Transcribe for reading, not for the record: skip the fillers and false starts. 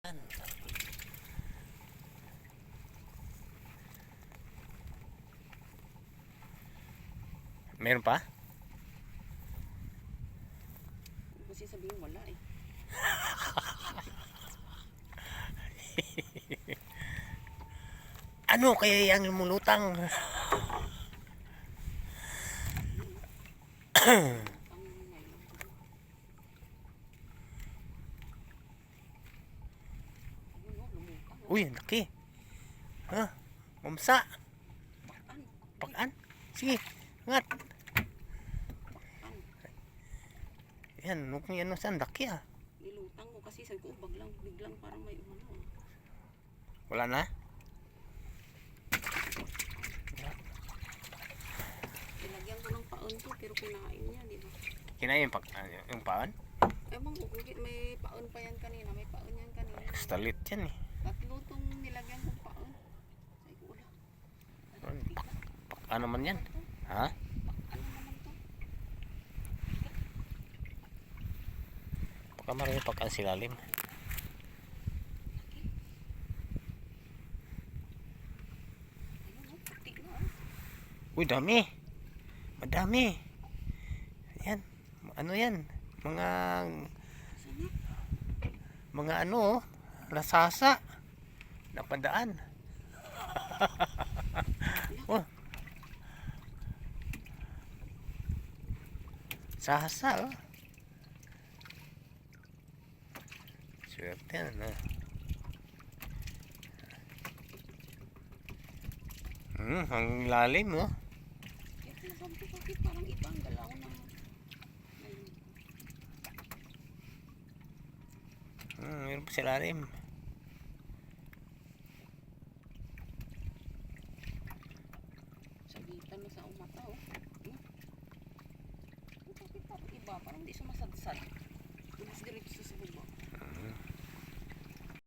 Meron pa? Kasi sabihin wala eh. Ano kaya yang lumulutang? Uy, laki. Ha? Mamsa. Pakan. Sige, ngat. Yan, nukong yan saan laki ah. Nilutang ko kasi sabi ko biglang parang may umano. Wala na? Ilagyan ko ng paon to pero kinain niya, di ba? Kinain yung paan? Ewan ko, may paon pa yan kanina, may paon yan kanina. Stalit yan eh. Tatlo tong nilagyan kong paon. Sabi ko, wala. Pakan naman yan. Ha? Ano naman to? Baka marami pakan silalim. Ayun o, putik na ah. Uy, dami. Madami. Yan. Ano yan? Mga ano, lasasa. Napadaan. Oh. Sasa, oh. Swerte yan, oh. Ang lalim, oh. Kaya sinasabi ko bakit parang iba ang galaw na. Meron pa sa lalim. Sabitan na sa umata, oh. Bakit parang iba? Parang di sumasadsad.